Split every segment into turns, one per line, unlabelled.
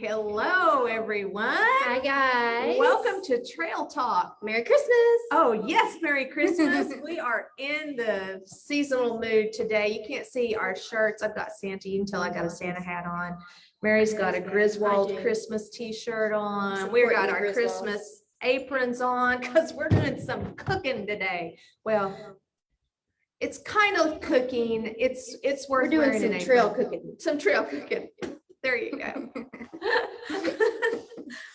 Hello, everyone.
Hi, guys.
Welcome to Trail Talk.
Merry Christmas.
Oh, yes, Merry Christmas. We are in the seasonal mood today. You can't see our shirts. I've got Santa. You can tell I got a Santa hat on. Mary's got a Griswold Christmas t-shirt on. We've got our Christmas aprons on because we're doing some cooking today. Well, it's kind of cooking. It's worth
We're doing
wearing
some
an
trail
apron.
cooking.
Some trail cooking. There you go.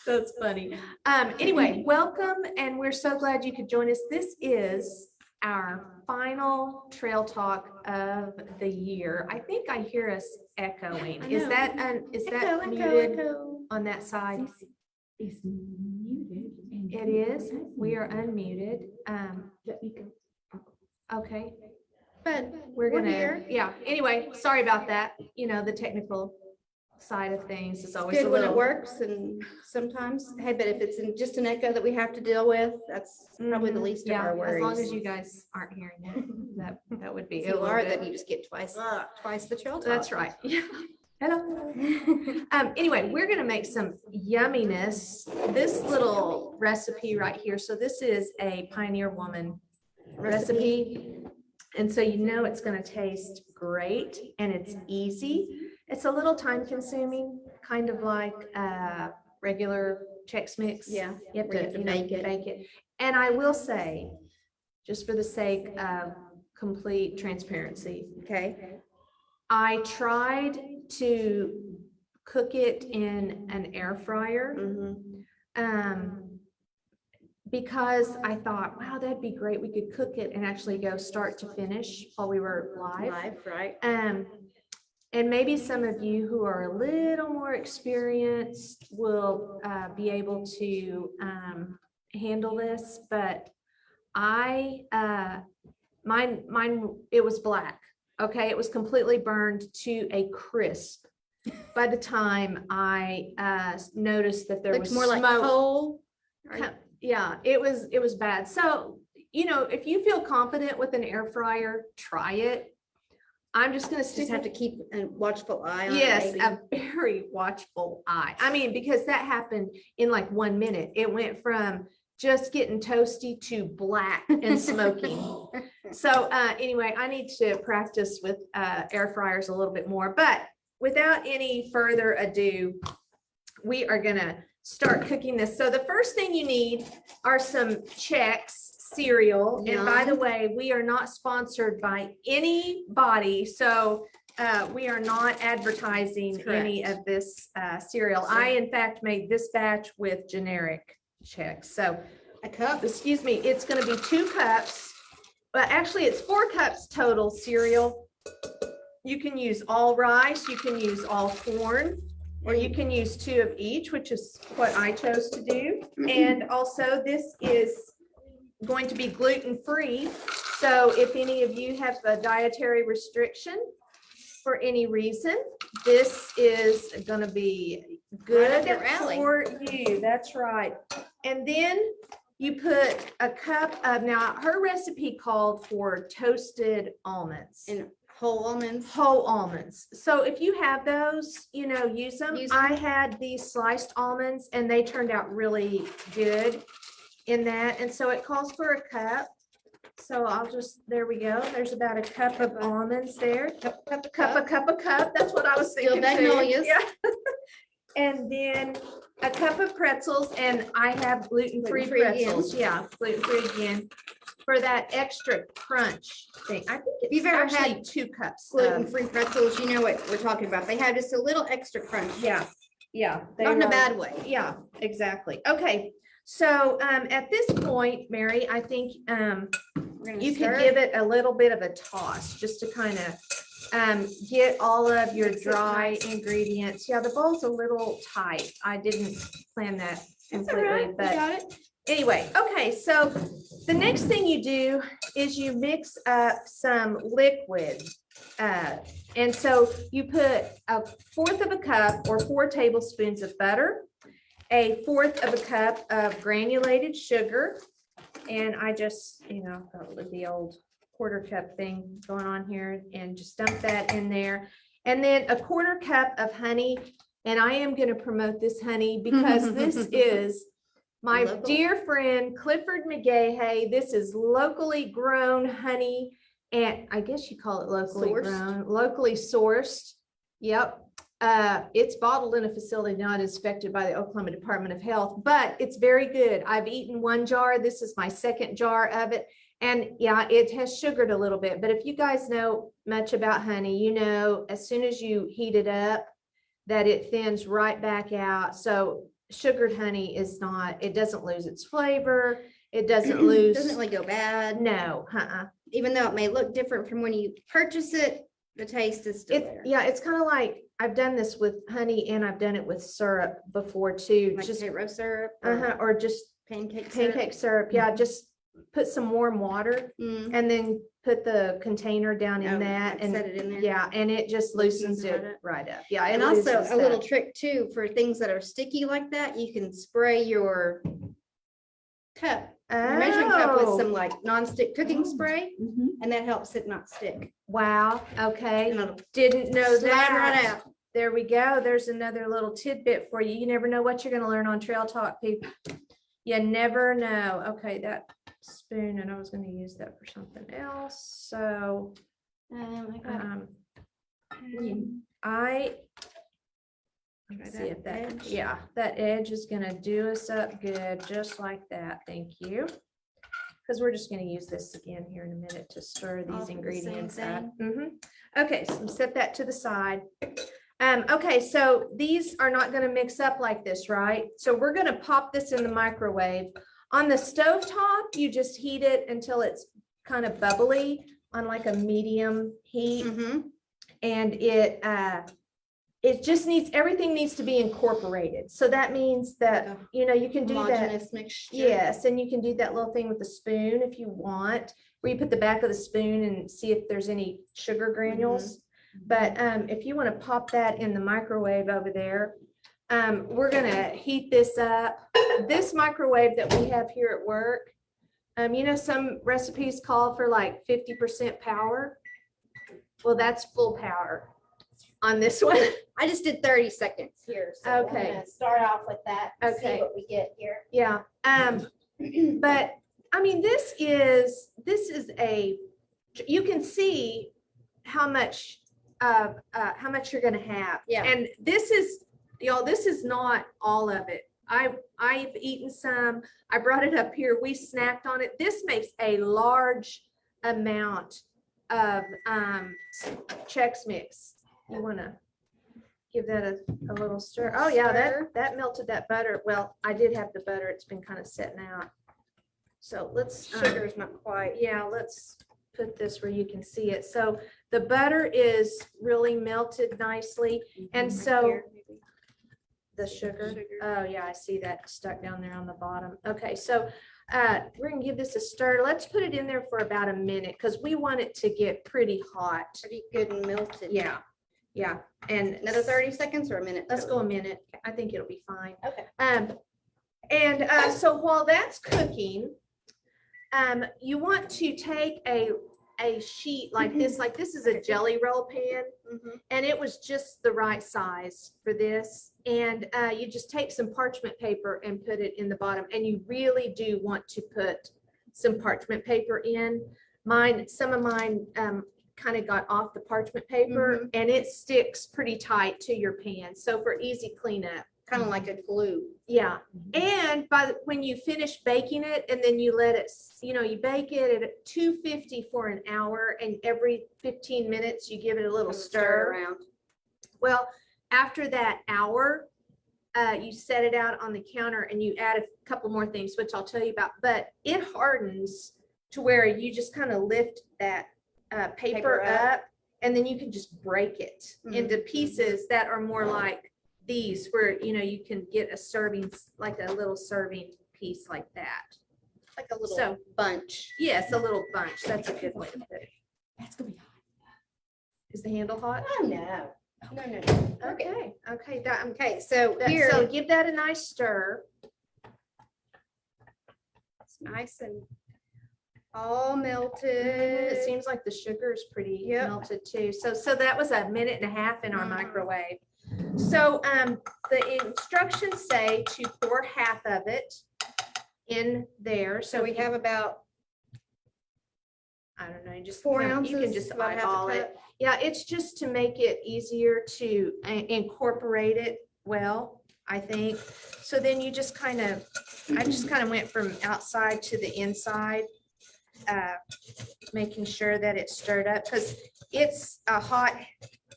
That's funny. Anyway, welcome, and we're so glad you could join us. This is our final trail talk of the year. I think I hear us echoing. Is that
Echo,
muted
echo.
on that side?
It's muted. And
It is. We are unmuted.
Let me go.
Okay,
But
we're gonna,
here.
yeah. Anyway, sorry about that. You know, the technical side of things is always a
Good when it
little.
works and sometimes, hey, but if it's just an echo that we have to deal with, that's probably the least of
Yeah,
our worries.
as long as you guys aren't hearing it, that would be.
If
a
you
little
are,
bit.
then you just get twice the trail talk.
That's right. Yeah. Hello. Anyway, we're gonna make some yumminess. This little recipe right here. So this is a Pioneer Woman recipe. And so you know it's gonna taste great and it's easy. It's a little time consuming, kind of like regular Chex Mix.
Yeah,
You have
where
to, bake it. And I will say, just for the sake of complete transparency,
Okay.
I tried to cook it in an air fryer because I thought, wow, that'd be great. We could cook it and actually go start to finish while we were live.
Live, right?
And maybe some of you who are a little more experienced will be able to handle this, but mine, it was black. Okay, it was completely burned to a crisp by the time I noticed that there
Looks
was
more like
smoke.
coal. Right?
Yeah, it was bad. So, you know, if you feel confident with an air fryer, try it. I'm just going to stick
Just have to keep a watchful eye on it.
Yes,
maybe.
a very watchful eye. I mean, because that happened in like 1 minute. It went from just getting toasty to black and smoking. So anyway, I need to practice with air fryers a little bit more. But without any further ado, we are going to start cooking this. So the first thing you need are some Chex cereal. And by the way, we are not sponsored by anybody. So we are not advertising any of this cereal. I, in fact, made this batch with generic Chex. So
A cup.
excuse me, it's going to be 2 cups, but actually it's 4 cups total cereal. You can use all rice, you can use all corn, or you can use 2 of each, which is what I chose to do. And also this is going to be gluten-free. So if any of you have a dietary restriction for any reason, this is going to be good
Right up your alley.
for you. That's right. And then you put a cup of, now her recipe called for toasted almonds.
And whole almonds.
Whole almonds. So if you have those, you know, use them.
Use them.
I had these sliced almonds and they turned out really good in that. And so it calls for a cup. So I'll just, there we go. There's about a cup of almonds there. Cup. That's what I was
Still
thinking. too.
magnolias.
Yeah. And then a cup of pretzels, and I have gluten-free
Gluten-free again.
pretzels. Yeah, gluten-free again. For that extra crunch thing. I think it's
You've ever
actually
had
2 cups.
Gluten-free pretzels, you know what we're talking about. They have just a little extra crunch.
Yeah, yeah. they
Not in a
were-
bad way.
Yeah, exactly. Okay, so at this point, Mary, I think
We're gonna
you could
stir
give it a little bit of a toss just to kind of get all of your
Mix it
dry
nice.
ingredients. Yeah, the bowl's a little tight. I didn't plan that
It's all
completely,
right. We
but
got it.
anyway, okay, so the next thing you do is you mix up some liquid. And so you put 1/4 of a cup or 4 tablespoons of butter, 1/4 of a cup of granulated sugar. And I just, you know, got the old 1/4 cup thing going on here and just dump that in there. And then 1/4 cup of honey. And I am going to promote this honey because this is my
Local.
dear friend Clifford McGahey. This is locally grown honey, and I guess you call it locally
Sourced.
grown, locally sourced. Yep. It's bottled in a facility not inspected by the Oklahoma Department of Health, but it's very good. I've eaten one jar. This is my second jar of it. And yeah, it has sugared a little bit, but if you guys know much about honey, you know, as soon as you heat it up, that it thins right back out. So sugared honey is not, it doesn't lose its flavor. It doesn't lose.
Doesn't really go bad.
No,
Even though it may look different from when you purchase it, the taste is still there.
Yeah, it's kind of like, I've done this with honey and I've done it with syrup before too.
Like
Just,
potato syrup
or just
pancake syrup.
pancake syrup. Yeah, just put some warm water
Mm.
and then put the container down in
Oh,
that
like
and
set it in there.
yeah, and it just loosens
Loosens
it
it up.
right up. Yeah. it
And also
loosens
a little
that.
trick too, for things that are sticky like that, you can spray your cup, your measuring cup with some
Oh,
like nonstick cooking spray,
Mhm.
and that helps it not stick.
wow. Okay.
And it'll
Didn't know
slide right
that.
out.
There we go. There's another little tidbit for you. You never know what you're going to learn on Trail Talk, people. You never know. Okay, that spoon, and I was going to use that for something else. So
I got
I
Try
let's see
that
if that,
edge.
yeah, that edge is going to do us up good, just like that. Thank you. Because we're just going to use this again here in a minute to stir
All
these
for the
ingredients
same
up. Okay, so set that to the side. Okay, so these are not going to mix up like this, right? So we're going to pop this in the microwave. On the stove top, you just heat it until it's kind of bubbly on like a medium heat.
Mhm.
And it just needs, everything needs to be incorporated. So that means that,
Like a
you know, you can do that.
Homogeneous mixture.
Yes, and you can do that little thing with the spoon if you want, where you put the back of the spoon and see if there's any sugar granules. But if you want to pop that in the microwave over there, we're gonna heat this up. This microwave that we have here at work, you know, some recipes call for like 50% power. Well, that's full power on this one.
I just did 30 seconds here. So I'm
Okay.
gonna start off with that. and
Okay.
See what we get here.
Yeah, but I mean, this is a, you can see how much you're gonna have.
Yeah.
And this is, y'all, this is not all of it. I've eaten some, I brought it up here, we snacked on it. This makes a large amount of Chex Mix. You wanna give that a little stir? Oh yeah,
Stir.
that melted that butter. Well, I did have the butter, it's been kind of setting out. So let's,
Sugar's not quite.
yeah, let's put this where you can see it. So the butter is really melted nicely. And so
Here, maybe.
the sugar,
Sugar.
oh yeah, I see that stuck down there on the bottom. Okay, so we're gonna give this a stir. Let's put it in there for about a minute because we want it to get pretty hot.
Pretty good and melted.
Yeah, yeah. And
Another 30 seconds or a minute?
let's
total?
go a minute. I think it'll be fine.
Okay.
So while that's cooking, you want to take a sheet like this is a jelly roll pan,
Mhm.
and it was just the right size for this. And you just take some parchment paper and put it in the bottom, and you really do want to put some parchment paper in. Some of mine kind of got off the parchment paper, and it sticks pretty tight to your pan. So for easy cleanup.
Kind of like a glue.
Yeah, and when you finish baking it, and then you let it, you bake it at 250 for an hour, and every 15 minutes you give it a little
Kind of
stir.
around.
Well, after that hour, you set it out on the counter and you add a couple more things, which I'll tell you about, but it hardens to where you just kind of lift that paper
Paper up.
up, and then you can just break it into pieces that are more like these, where you can get a serving, like a little serving piece like that.
Like a little
So-
bunch.
Yes, a little bunch. That's a good way to put it.
That's gonna be hot.
Is the handle hot?
Oh, no. No, no, no. Okay.
Okay.
Okay, so
So
here,
give that a nice stir.
it's nice and all
It
melted.
seems like the sugar is pretty
Yep.
melted too. So that was a minute and a half in our
Mhm.
microwave. So the instructions say to pour half of it in there.
So we have about
I don't know, you just
4
you
ounces.
can just
about half a
eyeball it.
cup.
Yeah, it's just to make it easier to incorporate it well, I think. So then you just kind of, I just kind of went from outside to the inside, making sure that it's stirred up because it's a hot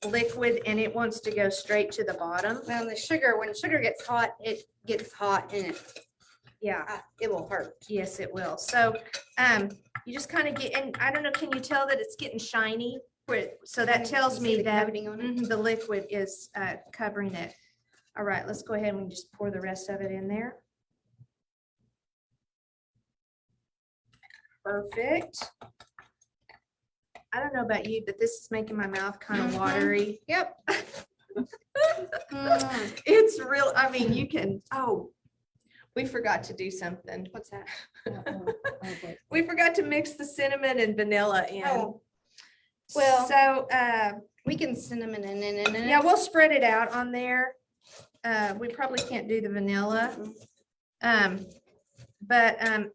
liquid and it wants to go straight to the bottom.
Well, the sugar, when sugar gets hot, it gets hot and
Yeah,
it will hurt.
yes, it will. So you just kind of get, and I don't know, can you tell that it's getting shiny? So that tells
You see
me
the
that
coating on it?
the liquid is covering it. All right, let's go ahead and we just pour the rest of it in there. Perfect. I don't know about you, but this is making my mouth kind of
Mhm.
watery.
Yep. Mm,
It's real, I mean, you can, we forgot to do something.
what's that?
We forgot to mix the cinnamon and vanilla in.
Oh, well-
So,
we can cinnamon in it.
yeah, we'll spread it out on there. We probably can't do the vanilla.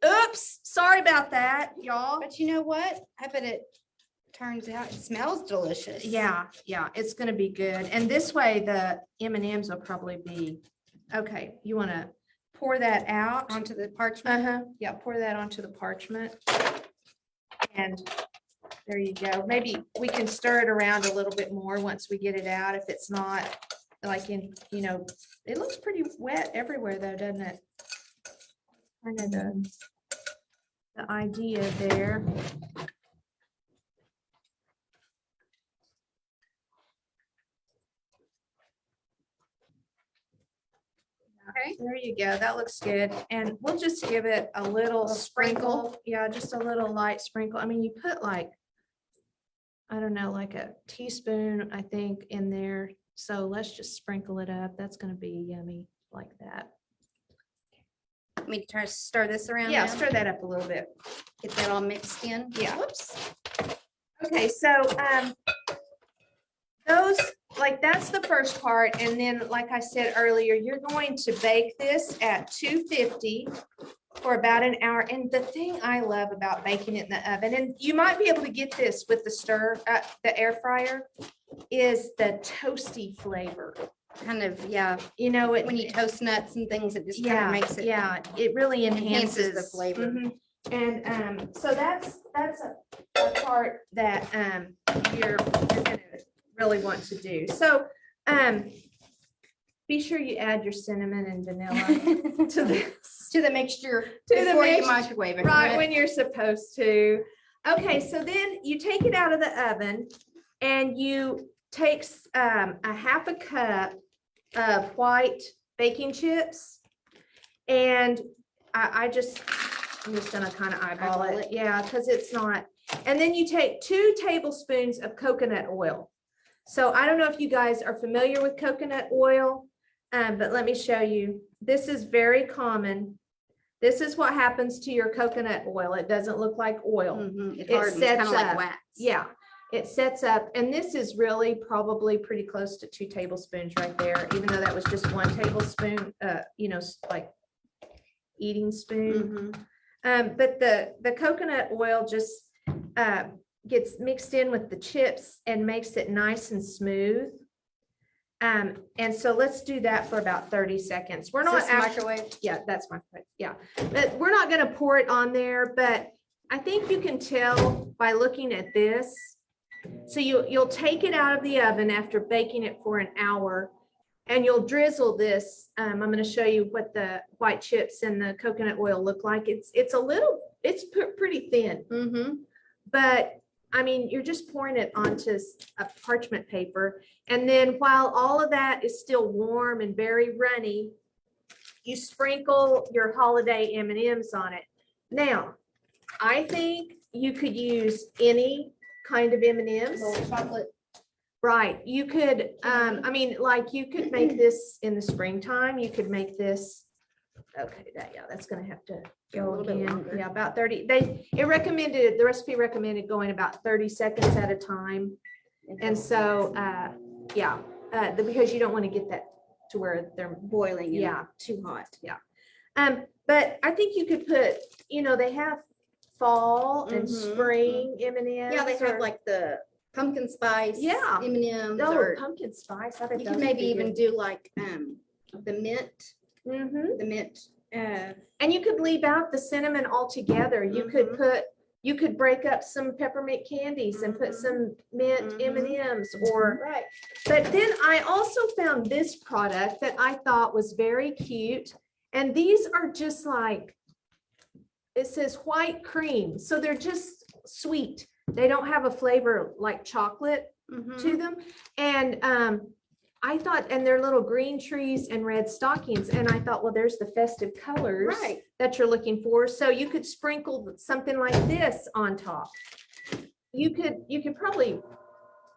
Oops, sorry about that, y'all.
But you know what? I bet it turns out, it smells delicious.
Yeah, it's gonna be good. And this way the M&Ms will probably be, okay, you wanna pour that out?
Onto the parchment.
Yeah, pour that onto the parchment. And there you go. Maybe we can stir it around a little bit more once we get it out. If it's not like in, it looks pretty wet everywhere though, doesn't it? Kind of the idea there.
Okay.
There you go. That looks good. And we'll just give it a little
A sprinkle.
sprinkle. Yeah, just a little light sprinkle. I mean, you put like, I don't know, like a teaspoon, I think, in there. So let's just sprinkle it up. That's going to be yummy like that.
Let me try to stir this around.
Yeah,
now.
stir that up a little bit.
Get that all mixed in.
Yeah.
Whoops.
Okay, so those, like, that's the first part. And then, like I said earlier, you're going to bake this at 250 for about an hour. And the thing I love about baking it in the oven, and you might be able to get this with the air fryer, is the toasty flavor.
Kind of, yeah.
When
you toast nuts and things, it just kind
yeah,
of makes it.
yeah, it really
enhances
enhances
the flavor.
Mhm. And so that's a part that you're gonna really want to do. So be sure you add your cinnamon and vanilla to this.
To the mixture
To the
before you
mix-
microwave it.
Right
correct?
when you're supposed to. Okay, so then you take it out of the oven and you take a half a cup of white baking chips. And I'm just gonna kind of eyeball
Eyeball
it.
it.
Yeah, because it's not. And then you take 2 tablespoons of coconut oil. So I don't know if you guys are familiar with coconut oil, but let me show you. This is very common. This is what happens to your coconut oil. It doesn't look like oil.
Mhm, It
It
hardens, kind
sets
of like
up.
wax.
Yeah, it sets up, and this is really probably pretty close to 2 tablespoons right there, even though that was just 1 tablespoon, like eating spoon.
Mhm.
But the coconut oil just gets mixed in with the chips and makes it nice and smooth. And so let's do that for about 30 seconds. We're
Is
not
this
actually,
microwave.
yeah, that's my, yeah. But we're not gonna pour it on there, but I think you can tell by looking at this. So you'll take it out of the oven after baking it for an hour and you'll drizzle this. I'm gonna show you what the white chips and the coconut oil look like. It's pretty thin,
Mm-hmm.
but I mean, you're just pouring it onto a parchment paper. And then while all of that is still warm and very runny, you sprinkle your holiday M&Ms on it. Now, I think you could use any kind of M&Ms.
Chocolate.
Right, you could, I mean, like you could make this in the springtime, you could make this. Okay, that's gonna have to
Go a
go
little bit
again.
longer.
Yeah, about 30, the recipe recommended going about 30 seconds at a time. And so, yeah, because you don't want to get that to where they're,
Boiling and
Yeah.
too hot.
but I think you could put, they have fall and
Mhm,
spring M&Ms.
Yeah, they have
or-
like the pumpkin spice.
Yeah.
M&Ms,
Oh,
or
pumpkin spice. I bet
you
those
could
would
maybe
be
even
good.
do like, the mint,
Mhm.
the mint,
And you could leave out the cinnamon altogether. You could
Mhm.
you could break up some peppermint candies and put
Mhm.
some mint
Mhm.
M&Ms or,
right.
but then I also found this product that I thought was very cute. And these are just like, it says white cream. So they're just sweet. They don't have a flavor like chocolate
Mhm.
to them. And I thought, and they're little green trees and red stockings. And I thought, well, there's the festive colors
Right.
that you're looking for. So you could sprinkle something like this on top. You could probably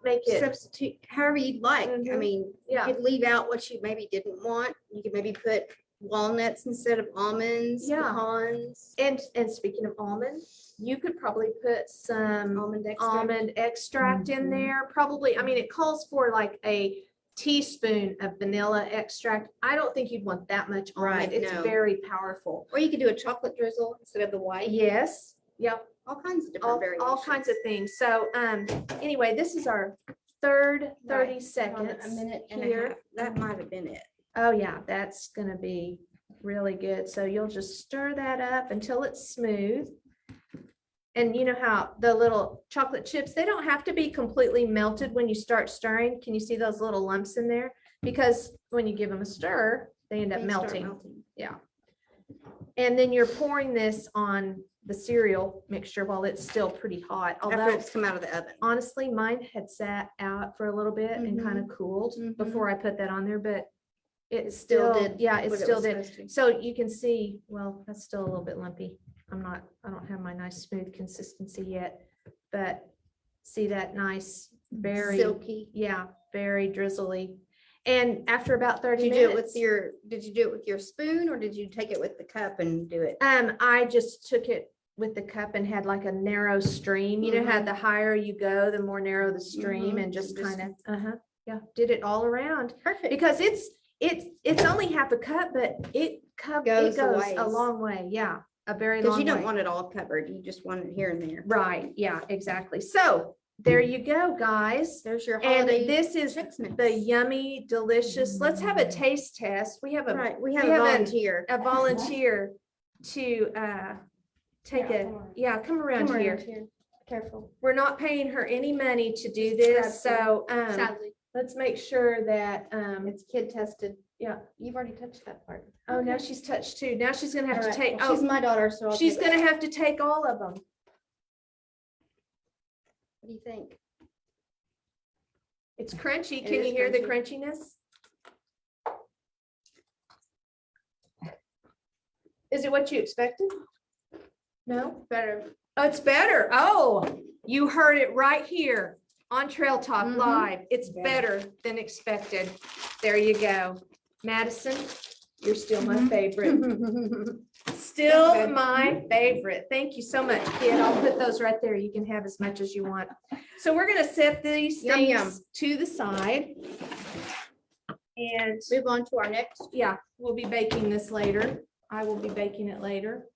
make it,
Substitute however you'd like. I
Mhm.
mean,
Yeah.
you could leave out what you maybe didn't want. You could maybe put walnuts instead of almonds,
Yeah.
pecans,
and speaking of almond, you could probably put some
almond extract.
almond extract in
Mhm.
there. Probably, I mean, it calls for like a teaspoon of vanilla extract. I don't think you'd want that much almond.
Right,
It's
no.
very powerful.
Or you could do a chocolate drizzle instead of the white.
Yes, yep,
All kinds of different variations.
all kinds of things. So anyway, this is our third 30
Right. Hold on
seconds
A minute and a
here.
half. That might have been it.
Oh yeah, that's gonna be really good. So you'll just stir that up until it's smooth. And you know how the little chocolate chips, they don't have to be completely melted when you start stirring. Can you see those little lumps in there? Because when you give them a stir, they end up
They start
melting. And then you're pouring this on the cereal mixture while it's still pretty hot.
After
Although
it's come out of the oven.
honestly, mine had sat out for a little bit and kind of cooled
Mhm.
before I put that on there, but it
It still
still,
did
yeah, it
what it
still
was
did.
supposed to.
So you can see, well, that's still a little bit lumpy. I don't have my nice smooth consistency yet, but see that nice, very,
Silky.
yeah, very drizzly. And after about 30
Did you do it
minutes,
did you do it with your spoon or did you take it with the cup and do it?
I just took it with the cup and had like a narrow stream. You know how
Mhm.
the higher you go, the more narrow the stream,
Mhm.
and just
Just-
kind of, yeah, did it all around.
Perfect.
Because it's only half a cup, but it
Goes a
goes
ways.
a long way. Yeah, a very
Because
long
you don't
way.
want it all covered. You just want it here and there.
Right, yeah, exactly. So there you go, guys.
There's your
And
holiday.
this is
Chex Mix.
the yummy, delicious. Let's have a taste test. We have
Right, we have
we
a
have an-
volunteer.
a volunteer to take
Yeah,
a,
come on.
yeah, come around
Come
here.
around here. Careful.
We're not paying her any money to do
Just grab
this, so
Sadly,
let's make sure that
it's kid tested.
yeah.
You've already touched that part.
Oh, now she's touched too. Now she's gonna have to
All right,
take,
well, she's
oh,
my daughter, so I'll
she's
take it.
gonna have to take all of them.
What do you think?
It's crunchy.
It
Can you
is
hear the
crunchy.
crunchiness? Is it what you expected? No?
Better.
Oh, it's better. Oh, you heard it right here on Trail Talk
Mhm.
Live. It's
Better.
better than expected. There you go. Madison, you're still my
Mhm.
favorite. Still
Okay.
my favorite. Thank you so much, kid. I'll put those right there. You can have as much as you want. So we're gonna set these
Yum, yum.
things to the side. And
Move on to our next.
yeah, we'll be baking this later. I will be baking it later.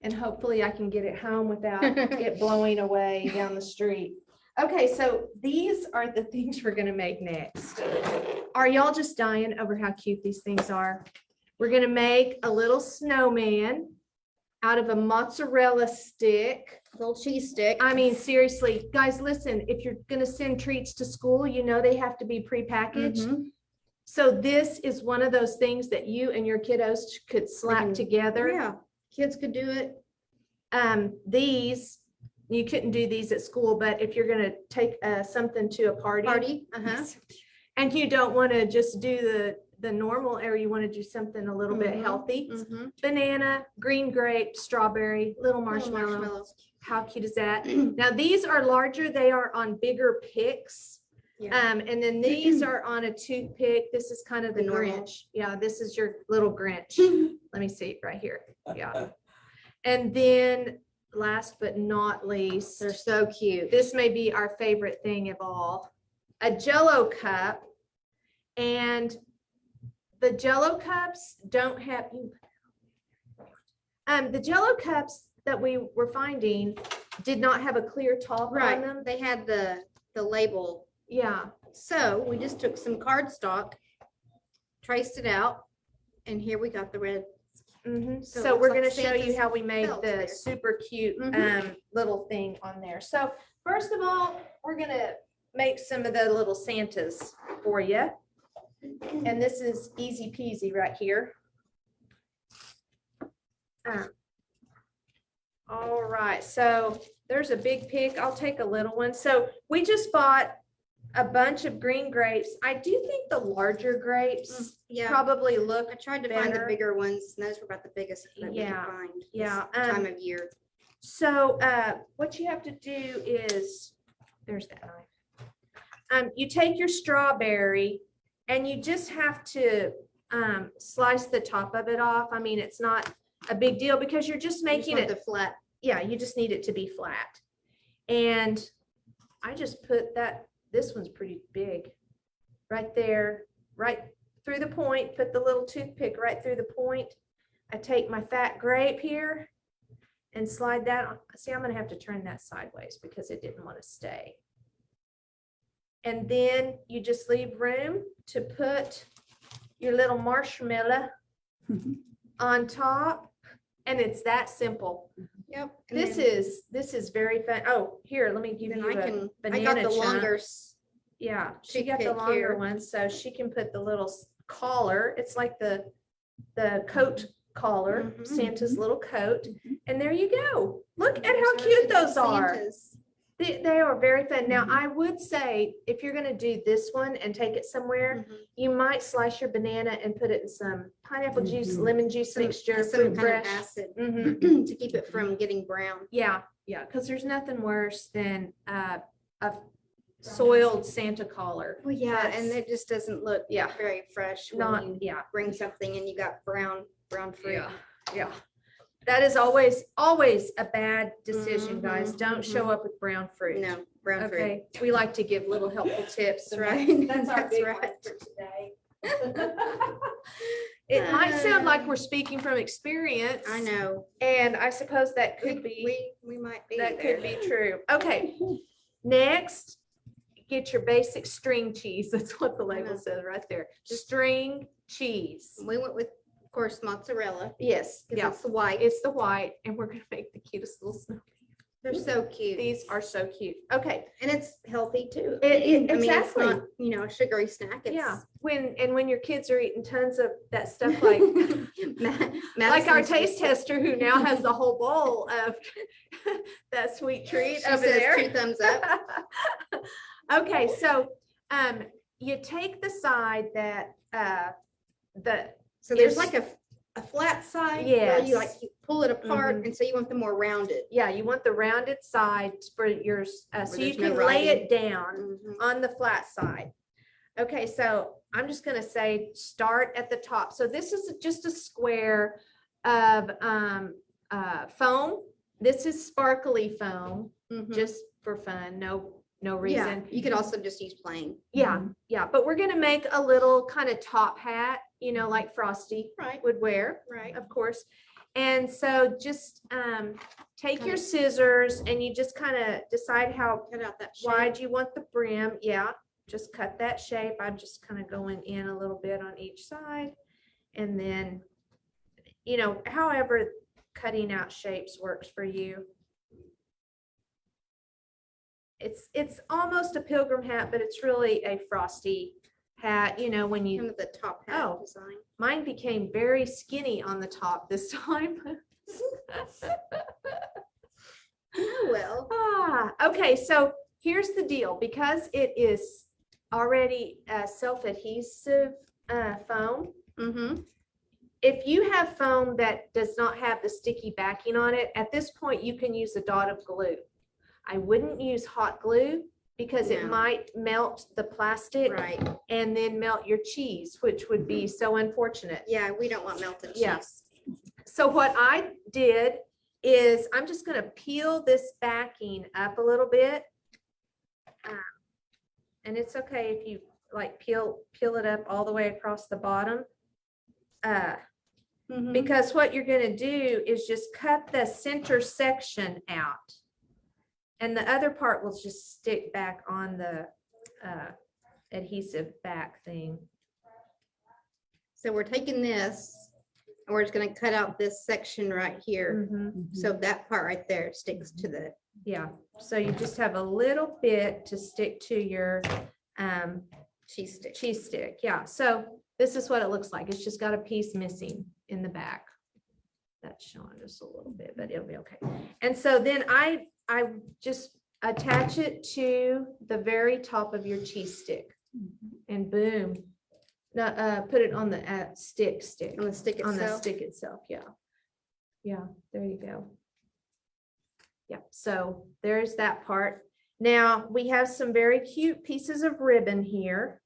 And hopefully I can get it home without it blowing away down the street. Okay, so these are the things we're gonna make next. Are y'all just dying over how cute these things are? We're gonna make a little snowman out of a mozzarella stick.
Little cheese stick.
I mean, seriously, guys, listen, if you're gonna send treats to school, you know they have to be prepackaged.
Mhm.
So this is one of those things that you and your kiddos could slap
can-
together.
Yeah, kids could do it.
These, you couldn't do these at school, but if you're gonna take something to a party.
Party. Uh-huh.
And you don't want to just do the normal, or you want to do something a little bit
Mhm,
healthy.
Mhm.
Banana, green grape, strawberry, little
Little
marshmallow.
marshmallows.
How cute is that? Now, these are larger. They are on bigger picks.
Yeah.
And then these are on a toothpick. This is kind of the
The normal.
Grinch. Yeah, this is your little Grinch. Let me see it right here. Yeah. And then last but not least,
They're so cute.
this may be our favorite thing of all, a Jello cup. And the Jello cups don't have, the Jello cups that we were finding did not have a clear top on them.
Right, they had the label.
Yeah,
So we just took some cardstock, traced it out, and here we got the red.
mhm.
So it
So
looks
we're
like
gonna show you
Santa's
how we made
belt
the
there.
super cute
Mhm.
little thing on there. So first of all, we're gonna make some of the little Santas for you. And this is easy peasy right here. All right, so there's a big pick. I'll take a little one. So we just bought a bunch of green grapes. I do think the larger grapes
Yeah,
probably look,
I tried to find the
better.
bigger ones, and those were about the biggest that we
Yeah,
could find. this
yeah,
Time of year.
so what you have to do is, there's that knife. You take your strawberry and you just have to slice the top of it off. I mean, it's not a big deal because you're just
You just
making
want
it,
the flat.
yeah, you just need it to be flat. And I just put that, this one's pretty big, right there, right through the point, put the little toothpick right through the point. I take my fat grape here and slide that on. See, I'm gonna have to turn that sideways because it didn't want to stay. And then you just leave room to put your little marshmallow on top, and it's that simple.
Yep. and
This is very fun. Oh, here, let me give
then
you
I
a
can, I
banana
got the
chunk.
longer.
Yeah, she got the
toothpick
longer
here.
one, so she can put the little collar. It's like the coat collar,
Mhm,
Santa's little coat. And there you go. Look at
There's
how
our
cute
little
those are.
Santas.
They are very fun. Now,
Mhm.
I would say if you're gonna do this one and take it somewhere,
Mhm.
you might slice your banana and put it in some pineapple juice,
Mhm.
lemon juice
Some-
mixture,
some
fruit
kind of
fresh.
acid
Mhm.
to keep it from getting brown.
Yeah, because there's nothing worse than a soiled Santa collar.
Well, yeah, and
That's-
it just doesn't look
Yeah.
very fresh when
Not,
you
yeah.
bring something and you got brown fruit.
Yeah, yeah. That is always a bad decision, guys.
Mhm,
Don't show up with brown fruit.
No, brown fruit.
Okay, we like to give little helpful tips.
That's
and
right.
That's our
That's
big
right.
one for today. It might sound like we're speaking from experience.
I know.
And I suppose that could be,
We might be
that
there.
could be true. Okay, next, get your basic string cheese. That's what the label
know.
says right there. String cheese.
We went with, of course, mozzarella.
Yes,
Because
yeah.
it's the white.
It's the white, and we're gonna make the cutest little snow.
They're so cute.
These are so cute. Okay,
And it's healthy too.
It-
I mean, it's
exactly.
not, a sugary snack. It's
yeah. When your kids are eating tons of that stuff, like like our
Madison's
taste
just-
tester who now has the whole bowl of that sweet treat
She
over
says
there.
2 thumbs up.
Okay, so you take the side that the
So there's
It's-
like a flat side. where You
Yes.
you pull it apart,
Mhm.
and so you want them more rounded.
yeah, you want the rounded side for yours, so you
there's no
can lay
writing.
it down
Mhm.
on the flat side. Okay, so I'm just gonna say, start at the top. So this is just a square of foam. This is sparkly foam,
Mhm.
just for fun, no
Yeah,
reason.
you could also just use plain.
Yeah, yeah, but we're gonna make a little kind of top hat, like Frosty
Right,
would wear,
right.
of course. And so just take your
Kinda-
scissors and you just kind of decide how
Cut out that
wide
shape.
you want the brim. Yeah, just cut that shape. I'm just kind of going in a little bit on each side. And then, however cutting out shapes works for you. It's almost a pilgrim hat, but it's really a Frosty hat, when you,
Kind of the top hat
Oh.
design.
mine became very skinny on the top this time.
Oh, well.
Okay, so here's the deal, because it is already a self-adhesive foam.
Mm-hmm.
If you have foam that does not have the sticky backing on it, at this point, you can use a dot of glue. I wouldn't use hot glue because it
No.
might melt the plastic
Right.
and then melt your cheese, which would be so unfortunate.
Yeah, we don't want melted cheese.
Yeah. So what I did is I'm just going to peel this backing up a little bit. And it's okay if you like peel it up all the way across the bottom.
Mhm.
Because what you're gonna do is just cut the center section out. And the other part will just stick back on the adhesive back thing.
So we're taking this and we're just gonna cut out this section right here.
Mhm.
So that part right there sticks to the,
Yeah, so you just have a little bit to stick to your
cheese stick.
cheese stick. Yeah, so this is what it looks like. It's just got a piece missing in the back. That's showing just a little bit, but it'll be okay. And so then I just attach it to the very top of your cheese stick and boom. No, put it on the stick
On the stick
on the
itself.
stick itself. Yeah. Yeah, there you go. Yeah, so there's that part. Now we have some very cute pieces of ribbon here.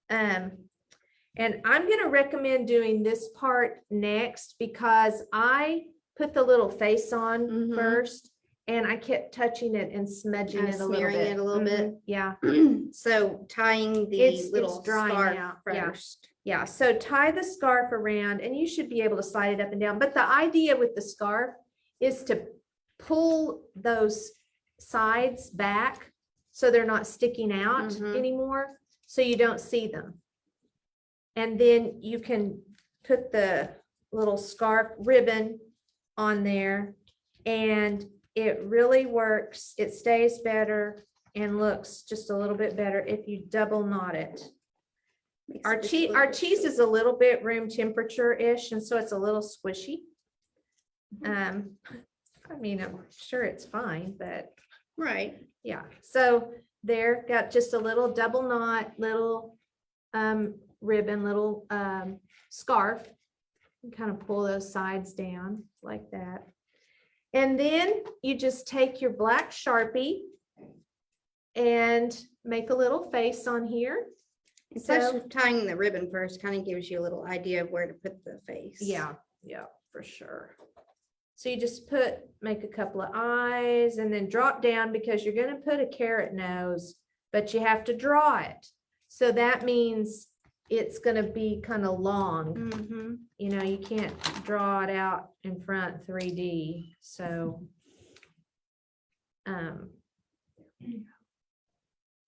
And I'm going to recommend doing this part next because I put the little face on
Mhm.
first and I kept touching it and smudging it a little
Smearing
bit.
it a little bit.
Mhm, yeah.
So tying the
It's
little
drying
scarf
out, yeah.
first.
Yeah, so tie the scarf around and you should be able to slide it up and down. But the idea with the scarf is to pull those sides back so they're not sticking out
Mhm.
anymore, so you don't see them. And then you can put the little scarf ribbon on there and it really works. It stays better and looks just a little bit better if you double knot it.
Makes
Our
it just a
cheese,
little
our
bit
cheese is a little bit room temperature-ish, and so it's a little squishy. I mean, I'm sure it's fine, but
right.
yeah. So there, got just a little double knot, little ribbon, little scarf. And kind of pull those sides down like that. And then you just take your black Sharpie and make a little face on here.
And plus
So-
tying the ribbon first kind of gives you a little idea of where to put the face.
Yeah, for sure. So you just make a couple of eyes and then drop down because you're going to put a carrot nose, but you have to draw it. So that means it's going to be kind of long.
Mhm.
You know, you can't draw it out in front 3D. So,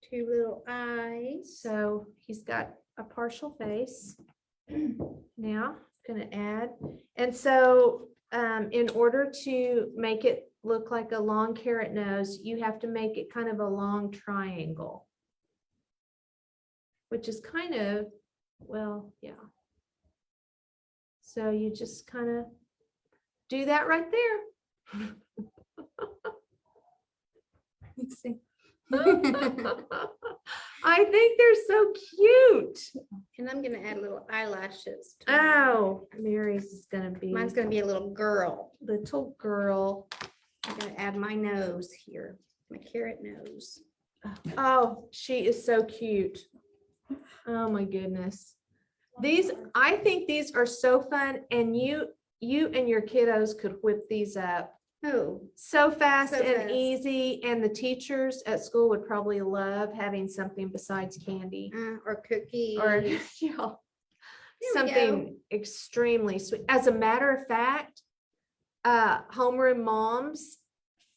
Two little eyes.
so he's got a partial face. Now, gonna add, and so in order to make it look like a long carrot nose, you have to make it kind of a long triangle, which is kind of, well, yeah. So you just kind of do that right there.
Let's see.
I think they're so cute.
And I'm gonna add little eyelashes. to
Oh, Mary's is gonna be
Mine's gonna be a little girl.
little girl.
I'm gonna add my nose here, my carrot nose.
Oh, she is so cute. Oh my goodness. These, I think these are so fun and you and your kiddos could whip these up
Oh,
so fast
So
and
fast.
easy. And the teachers at school would probably love having something besides candy
or cookies.
or yeah, something extremely sweet. As a matter of fact, homeroom moms,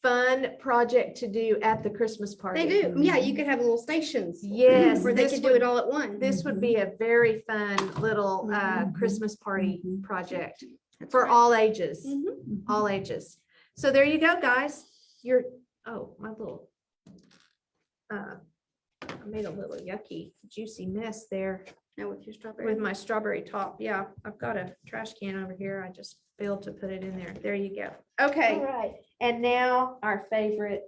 fun project to do at the Christmas party.
They do. Yeah, you could have little stations.
Yes,
Where they
this
could do
would-
it all at once.
This would be a very fun little
Mhm.
Christmas party
Mhm.
project
That's
for
right.
all ages,
Mhm.
all ages. So there you go, guys. My little, I made a little yucky, juicy mess there
Now with your strawberry.
with my strawberry top. Yeah, I've got a trash can over here. I just failed to put it in there. There you go. Okay.
right.
And now our favorite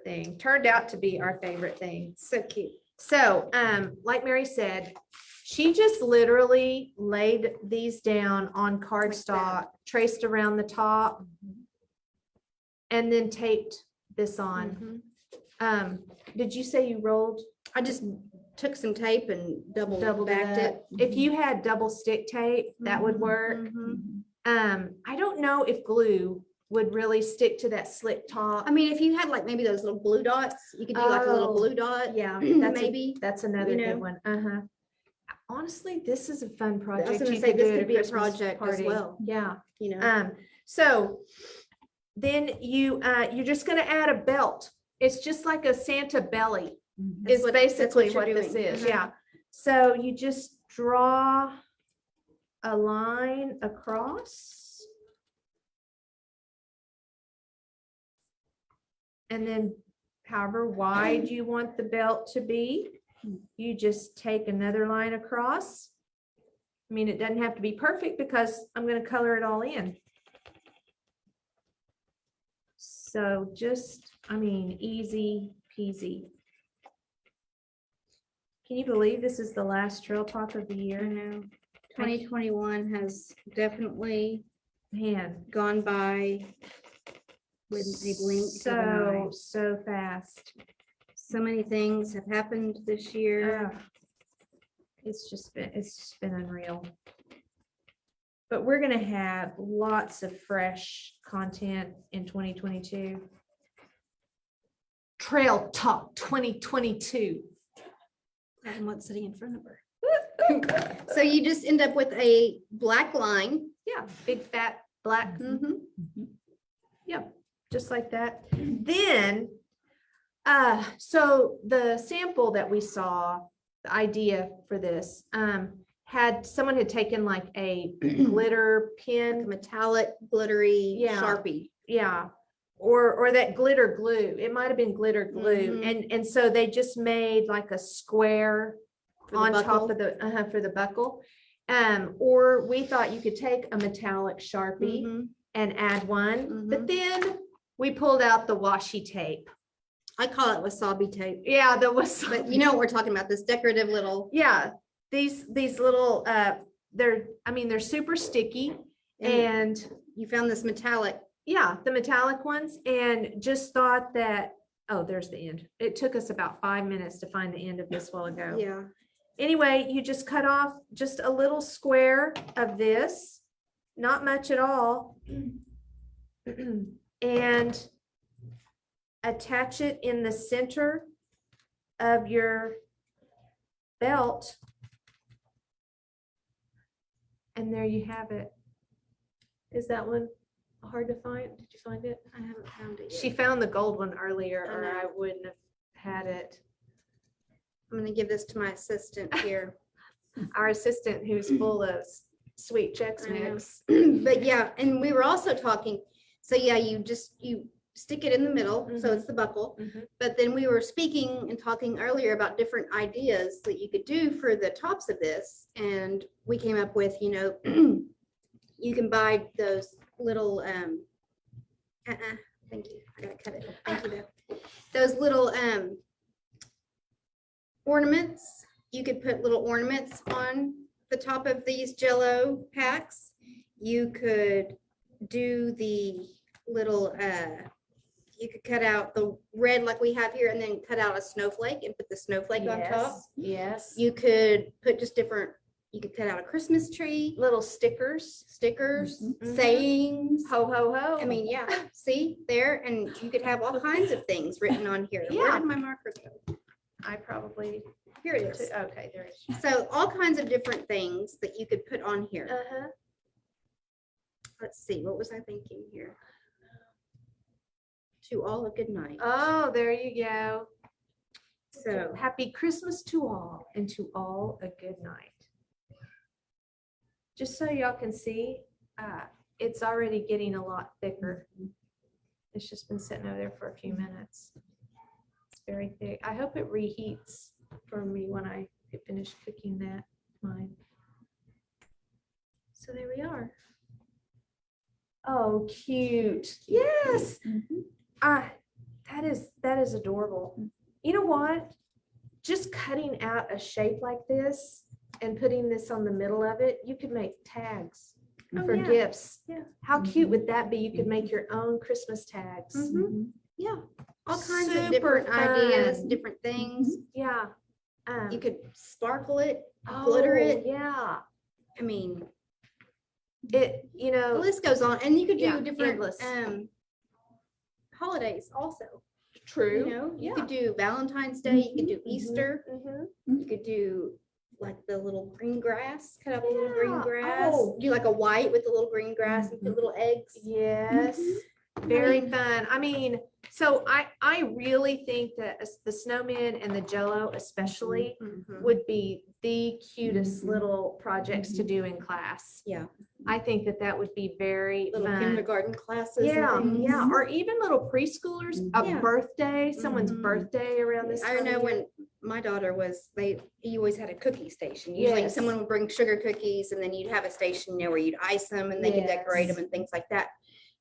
thing turned out to be our favorite thing.
So cute.
So, like Mary said, she just literally laid these down on cardstock, traced around the top, and then taped this on.
Mhm.
Did you say you rolled
I just took some tape and double
doubled
backed
it?
it.
If you had double stick tape, that would
Mhm,
work.
mhm.
I don't know if glue would really stick to that slick top.
I mean, if you had like maybe those little blue dots, you could do like a little
Oh,
blue dot.
Yeah,
Maybe.
that's another
you
good
know.
one. Uh-huh. Honestly, this is a fun
I
project.
was gonna
You
say, this
do at
could be a
Christmas
project as
party.
well,
Yeah.
you know.
So then you're just gonna add a belt. It's just like a Santa belly
Mhm.
is
what
basically
you're
what this
doing.
is,
Uh-huh.
yeah. So you just draw a line across. And then however wide you want the belt to be, you just take another line across. I mean, it doesn't have to be perfect because I'm gonna color it all in. So just, I mean, easy peasy. Can you believe this is the last trail talk of the
I
year?
know. 2021 has definitely
Man,
gone by with a blink of an eye.
so fast.
So many things have happened this year.
Ugh. It's just been unreal. But we're gonna have lots of fresh content in 2022. Trail Talk 2022.
And what's sitting in front of her. So you just end up with a black line.
Yeah, big fat black.
Mhm.
Yep, just like that. Then, so the sample that we saw, the idea for this, someone had taken like a glitter
Like a
pin,
metallic glittery
Yeah.
Sharpie.
yeah, or that glitter glue. It might have been glitter glue, and so they just made like a square
For the
on top
buckle.
of the for the buckle. Or we thought you could take a metallic Sharpie
Mhm.
and add one,
Mhm.
but then we pulled out the washi tape.
I call it wasabi tape,
Yeah, there was,
but you know what we're talking about, this decorative little.
yeah, these little, they're super sticky, and
You found this metallic.
yeah, the metallic ones, and just thought that, oh, there's the end. It took us about 5 minutes to find the end of this while ago.
Yeah.
Anyway, you just cut off just a little square of this, not much at all. And attach it in the center of your belt. And there you have it. Is that one hard to find? Did you find it?
I haven't found it
She
yet.
found the gold one earlier,
I
or
know.
I wouldn't have had it.
I'm gonna give this to my assistant here.
Our assistant who's full of sweet Chex
I know.
Mix.
But yeah, and we were also talking, so yeah, you stick it in the middle, so it's the buckle.
Mhm.
But then we were speaking and talking earlier about different ideas that you could do for the tops of this. And we came up with, you can buy those little, thank you, I gotta cut it. Thank you though. Those little, ornaments, you could put little ornaments on the top of these Jello packs. You could do the little, you could cut out the red like we have here and then cut out a snowflake and put the snowflake on top.
Yes.
You could put just different, you could cut out a Christmas tree,
Little stickers.
stickers,
Mhm.
sayings.
Ho, ho, ho.
I mean, yeah, see there, and you could have all kinds of things written on here. Where
Yeah.
did my marker go?
I probably,
Here it is.
okay, there it is.
So all kinds of different things that you could put on here.
Uh-huh.
Let's see, what was I thinking here? To all a good night.
Oh, there you go.
So,
Happy Christmas to all, and to all a good night. Just so y'all can see, it's already getting a lot thicker. It's just been sitting over there for a few minutes. It's very thick. I hope it reheats for me when I finish cooking that mine. So there we are. Oh, cute. Yes.
Mhm.
That is adorable. You know what? Just cutting out a shape like this and putting this on the middle of it, you could make tags
Oh,
for
yeah.
gifts.
Yeah.
How cute would that be? You could make your own Christmas tags.
Mhm. yeah, all kinds
Super
of different ideas,
fun.
different things.
Yeah.
You could sparkle it, glitter
oh,
it.
Yeah.
I mean,
it, you
The
know,
list goes on, and you could
Yeah,
do different
endless.
holidays also. You
true.
know, you
Yeah.
could do Valentine's Day, you could do Easter,
Mhm.
you could do like the little green grass, cut out the little green
Yeah.
grass,
Oh.
do like a white with the little green grass and put little eggs.
Yes, very fun. I mean, so I really think that the snowmen and the Jello especially
Mhm.
would be the cutest
Mhm.
little projects to do in class.
Yeah.
I think that that would be very
Little
fun.
kindergarten classes.
Yeah,
and things.
yeah, or even little preschoolers, a
Yeah.
birthday, someone's
Mhm.
birthday around this
I
time
know
of year.
when my daughter was, you always had a cookie station. Usually
Yes.
someone would bring sugar cookies and then you'd have a station, where you'd ice them and they could decorate
Yes.
them and things like that.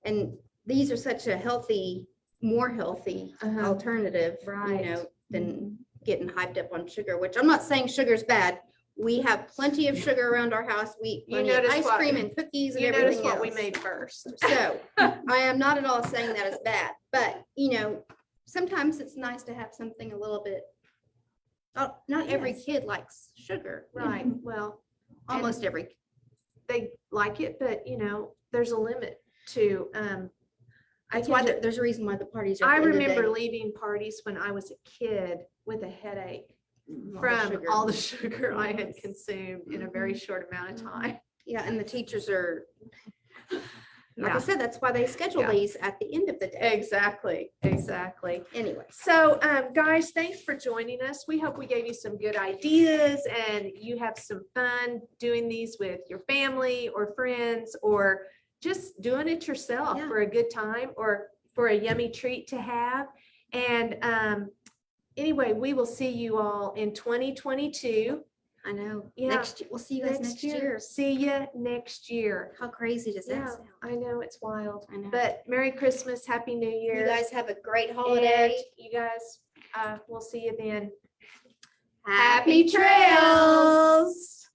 And these are such a healthy, more healthy
Uh-huh.
alternative,
Right.
than getting hyped up on sugar, which I'm not saying sugar's bad. We have plenty of sugar around our house. We eat
You
plenty of
notice
ice
what-
cream and cookies and
You notice
everything
what we
else.
made first.
So I am not at all saying that is bad, but sometimes it's nice to have something a little bit. Not every
Yes.
kid likes sugar,
Right, well,
Almost every.
they like it, but there's a limit to,
That's why
can-
there's a reason why the parties are.
I
at the end of the
remember
day.
leaving parties when I was a kid with a headache
All the
from
sugar.
all the sugar I had
Yes.
consumed in a very short amount of time.
Yeah, and the teachers are, like I
Yeah,
said, that's why they schedule
Yeah.
these at the end of the day.
exactly, exactly.
Anyway,
So, guys, thanks for joining us. We hope we gave you some good ideas and you have some fun doing these with your family or friends, or just doing it yourself
Yeah.
for a good time or for a yummy treat to have. And anyway, we will see you all in 2022.
I know.
Yeah.
Next year, we'll see you guys next year.
See you next year.
How crazy does that
Yeah,
sound?
I know it's wild,
I know.
but Merry Christmas, Happy New Year.
You guys have a great
And
holiday.
you guys, we'll see you then.
Happy trails.